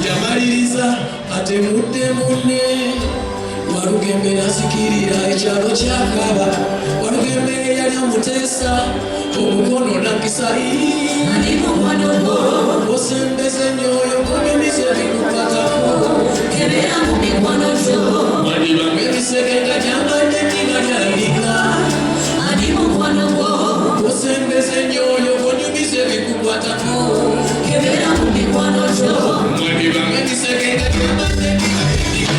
yamaliriza atemudde munne Walugembe nasikirira ekyalo kyakaba Walugembe yali amuteesa omukono nakisa osembeze nyoyo kunyumiza ebikupatako kebera mu mikwano gyo walibamu ebisege nga gyambadde eddiba lyalika ali mukwano gwo osembeze nyoyo kunyumiza ebikukwatako kebera mu mikwano gyo walibamu ebisege nga gyambadde eddiba lyalika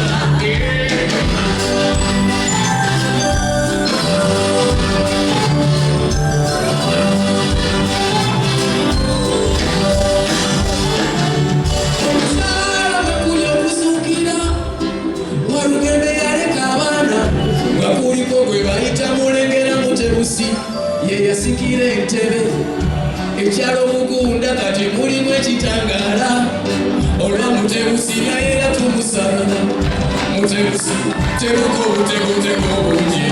Yasikira entebe ekyalo Bugunda kati mulimu ekitangaala olwa Mutebusi naye era tumusabira Mutebusi tebuka obutegotego obungi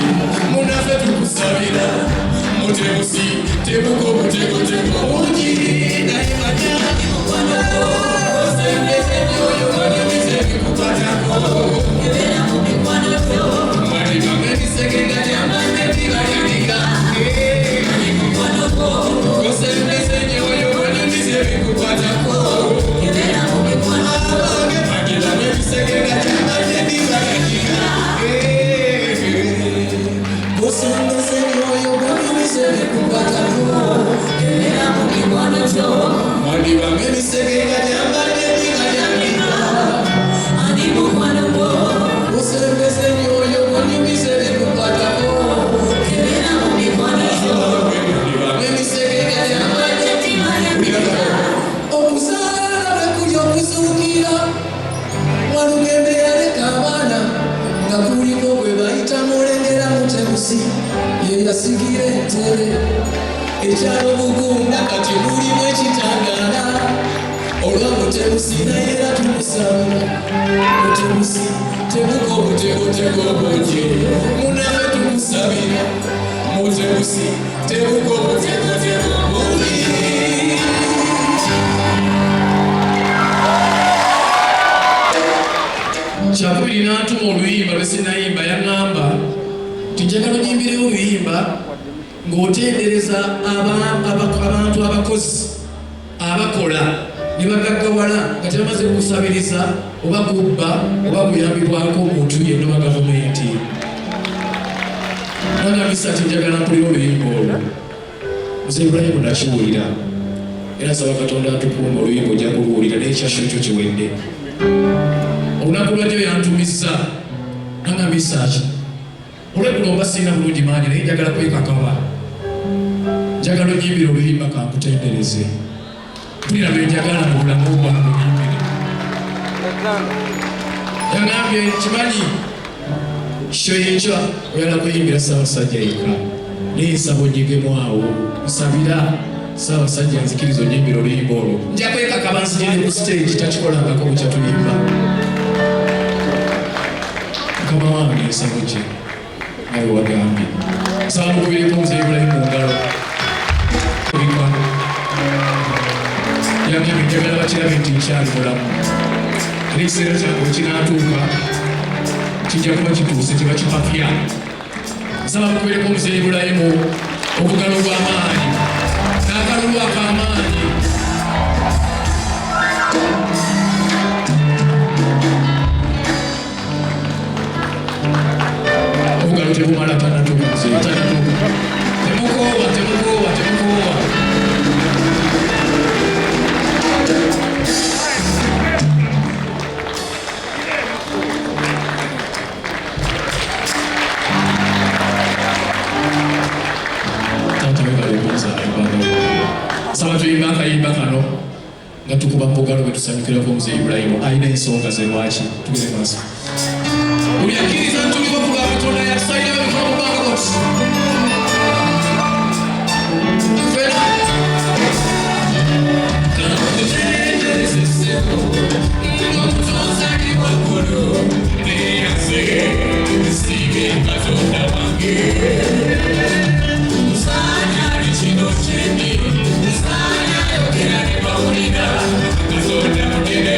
munaffe tukusabira Mutebusi tebuka obutegotego obungi naye manya osembeze nyoyo wanyumiza ebikukwatako ebera mu mikwano gyo mwalibamu ebisege nga gyambadde eddiba lyalika osembeze nyoyo wanyumiza ebikukwatako kebera mu mikwano gyo mwalibamu ebisege nga gyambadde eddiba lyalika osembeze nyoyo wanyumiza ebikukwatako kebera mu mikwano gyo mwalibamu ebisege nga gyambadde eddiba lyalika ali mukwano gwo osembeze nyoyo wanyumiza ebikukwatako kebera mu mikwano gyo okuzaala bwekuli okuzuukira Walugembe yaleka abaana nga kuliko gwe bayita mulengera Mutebusi ye yasikira entebe ekyalo Bugunda kati mulimu ekitangaala olwa Mutebusi naye era tumusabira Mutebusi tebuka obutegotego obungi munaffe tukusabira Mutebusi tebuka obutegotego obungi Kyakubiri n'antuma oluyimba lwe sinayimba yaŋŋamba tinjagala onyimbireyo oluyimba ng'otendereza abantu abakozi abakola ne bagaggawala nga tebamaze kusabiriza oba gubba oba kuyambibwako omuntu yenna oba gavumenti nangambisa tinjagala mpulira oluyimba olwo Muze Ibrahim nakiwulira era nsaba Katonda atukuuma oluyimba ojja kuluwulira naye ekyasho ekyo kiwedde olunaku lwajjo yantumizza nangambisa ki olwegulomba sirina bulungi maanyi naye njagala kwekakaba njagala onyimbire oluyimba kankutendereze mpulira bye njagala mu bulamu bwange onyimbire yangambye kimanyi kyo yenkya oyala kuyimbira Ssaabasajja yekka naye nsaba onyigemu awo nsabira Ssaabasajja nzikiriza onyimbire oluyimba olwo nja kwekakaba nzigire ku stage takikolangako bukyatuyimba Mukama wange nsabo gye nawe wagambye nsaba mukubireko Muze Ibrahim mu ngalo yambye njagala bakirabe nti nkyali mulamu era ekiseera kyange kinaatuuka kijja kuba kituuse kiba kipapya nsaba mukubireko Muze Ibrahim obugalo bw'amaanyi n'akalulu ak'amaanyi obugalo tebumala tanatuuze temukoowa Saba tuyimba akayimba kano nga tukuba mbugalo bwe tusanyukirako Muze Ibrahim alina ensonga ze lwaki tugere maaso buli akkiriza ntuliwo kuba Katonda yatusayira bebikoma mu bbanga Musanya yogera ne bawulira Katonda mugere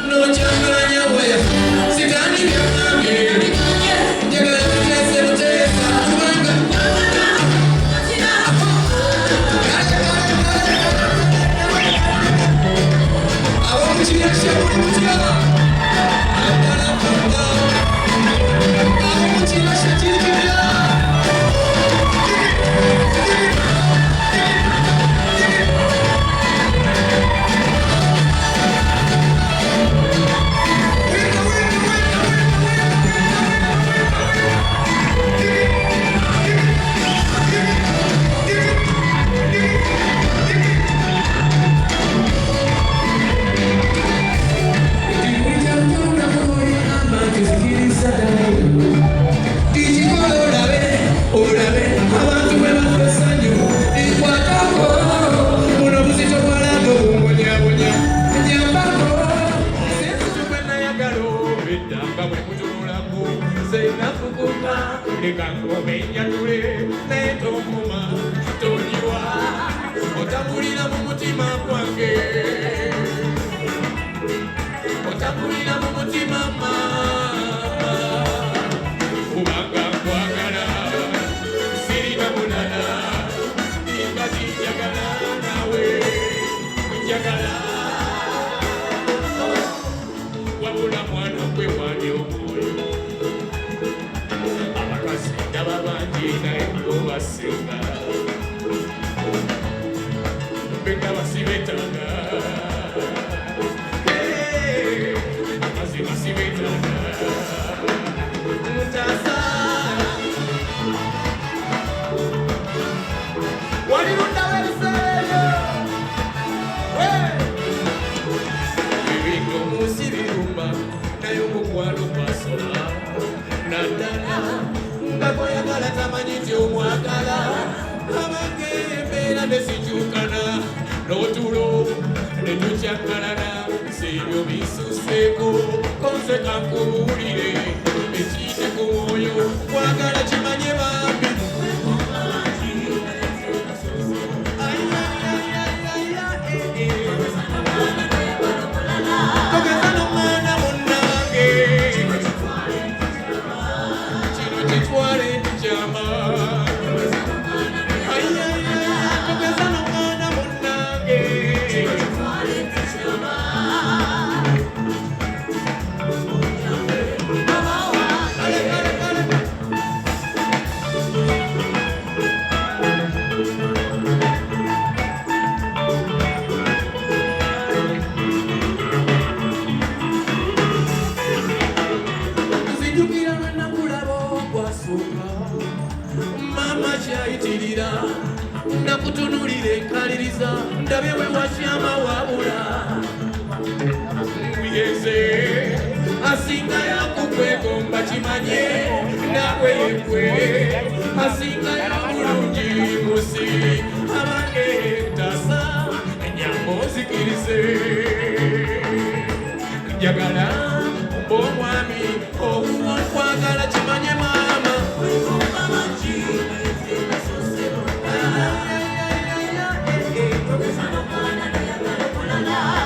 No netukyaggalana sebyo bisuseeko konseka nkubuulire ekiite ku mwoyo kwagala kimanye bambi togeza n'omwana munnange kino kitwale ntikyama togeza n'omwana munnange nzijukira lwenakulaba ogwasooka mama kyayitirira nakutunulira enkaliriza ndabe we wakyama wabula wigeze asinga yakukwegomba kimanye nawe yekwe asinga yabulungi musi abange tasa enyambo nzikirize njagala omwami obuwa kwagala kimanye mama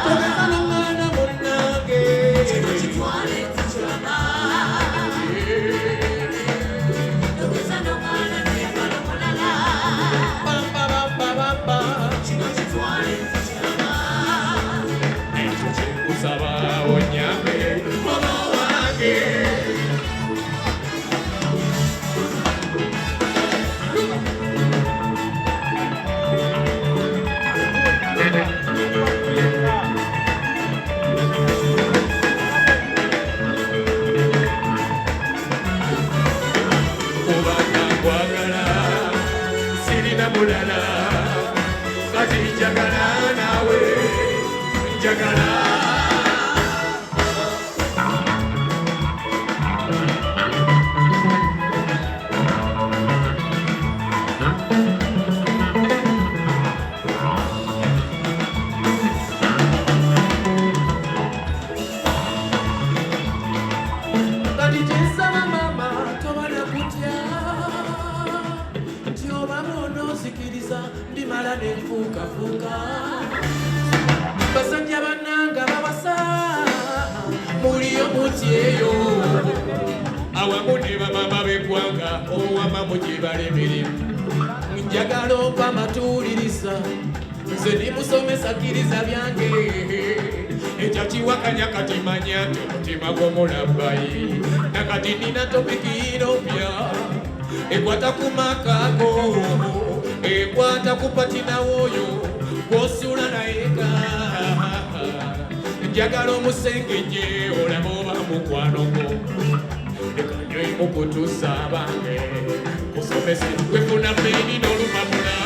togeza n'omwana munnange bambabambabamba ekyo kyekusaba onyambe mama wange kubanga nkwagala sirina mulala kati njagala nawe njagala kati kyensaba mama tobala kutya nti obamu onoozikiriza ndimala nenfuukafuuka basajja bannanga babasa muliyo mutyeyo awamu ne bamama b'eggwanga owamamu gye balemerimu njagala ompa amatuuliriza nze ndimusomesa kkiriza byange ekyakiwakanya kati manya nti omutima gw'omulabbayi nakati nina topiki mpya ekwata ku makago ekwata ku patinawoyo gw'osula nayeka njagala omusengenye olaba oba mukwanogo ekanywe mukutusa abange kusomese kwefuna meni n'olupapula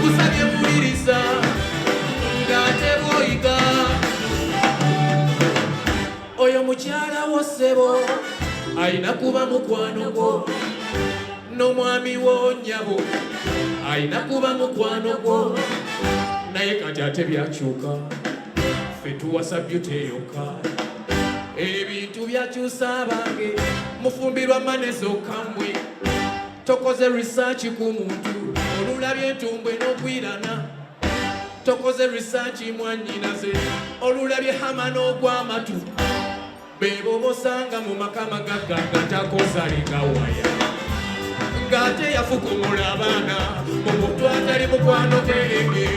kusabye muliriza ng'ate bw'oyiga oyo mukyala wo ssebo ayina kuba mukwano gwo n'omwami wo nnyabo ayina kuba mukwano gwo naye kati ate byakyuka ffe tuwasa byuteyoka ebintu byakyusa abange mufumbirwa manezo kambwe tokoze research ku muntu olulabye entumbwe n'okwirana tokoze research mwannyinaze olulabye hama n'ogw'amatu bebo bosanga mu makama gaggaga takozalinga waya ng'ate yafukumula abaana mu muntu atali mukwano gege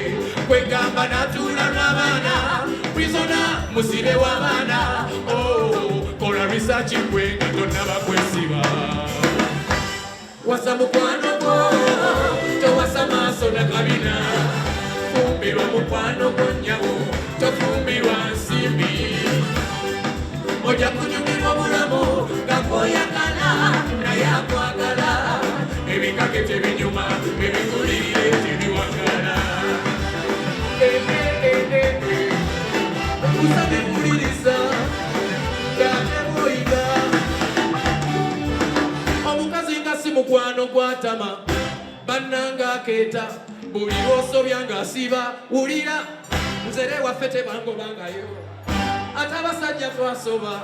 kwegamba n'atuula n'abaana prisona musibe w'abaana kola research gwe nga tonnaba kwesiba wasa mukwano gwo towasa maaso na kabina fumbirwa mukwano gwo nnyabo tofumbirwa nsimbi ojja kunyumirwa obulamu gakoyagala naye akwagala ebikake tebinyuma ebikulirire tebiwagala kusabye mpuliriza ng'ate bw'oyiga omukazi nga si mukwano gwatama bannanga akeeta buli lw'osobya ng'asiba wulira nzere waffe tebangobangayo ate abasajja twasoba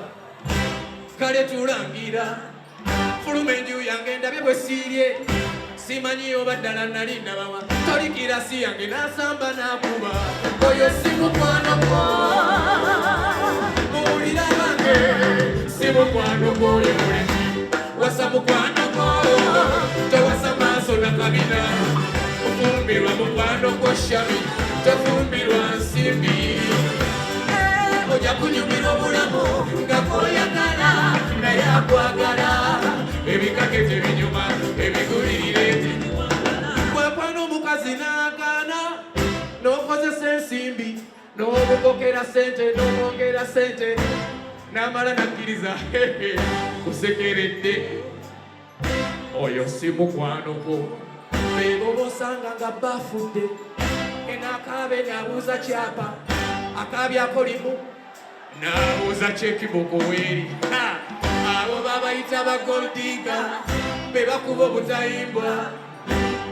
kale tulangira fuluma enju yange ndabye bwe siirye simanyi oba ddala nali nabawa tolikira si yange n'asamba n'akuba oyo si mukwano gwo muwulira bange si mukwano gwoyo muleki wasa mukwano gwo tewasa maaso nakabina ofumbirwa mukwano gwo shabi tofumbirwa nsimbi ojja kunyumirwa obulamu nga koyagala naye akwagala ebikake tebinyuma ebigulirire bwekwano omukazi n'agaana n'okozesa ensimbi n'obugokera sente n'omwongera sente n'amala nakkiriza kusekeredde oyo si mukwano gwo beebo bosanga nga bafudde enakaabe n'abuuza kyapa akaabyako limu n'abuuza kyekiboko weeri abo babayita bagoldiga be bakuba obutayimbwa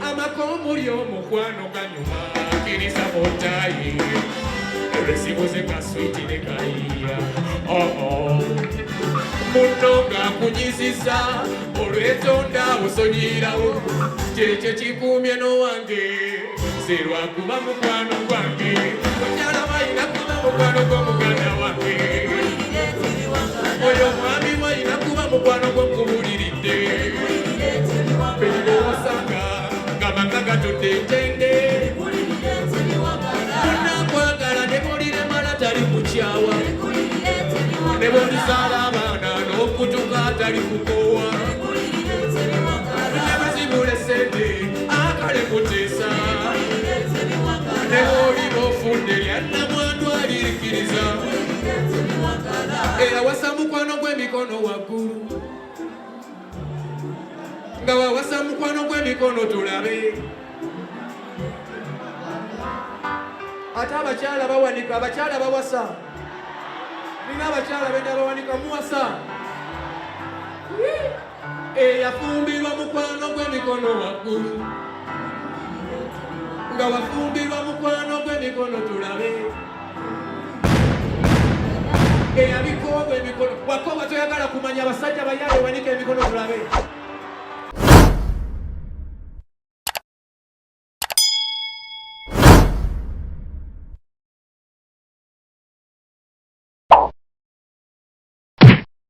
amakombuli omukwano ganyuma akkiriza botayi ebesibuze ka switi ne kayiya munno ng'akunyiziza olwetonda busonyirawo kyekyo kikuumye n'owange serwakuba mukwano gwange mukyala bayina kuba mukwano gw'omuganda wange oyo mwami wayina kuba mukwano gw'okubuliridde beewasanga nga maka gatudde entende munakwagala ne muliremala tali kukyawa ne bolizaala abaana n'okutuka tali kukoowa ne bazibula sente akale kuteesa ne bw'oliba ofudde lyannamwandu alirikiriza era wasa mukwano gw'emikono waggulu nga wawasa mukwano gw'emikono tulabe ate abakyala bawanika abakyala bawasa nina abakyala benda bawanika muwasa eyafumbirwa mukwano gw'emikono waggulu nga wafumbirwa mukwano gw'emikono tulabe eyabikooba emikono wakoba toyagala kumanya abasajja bayabe wanika emikono tulabe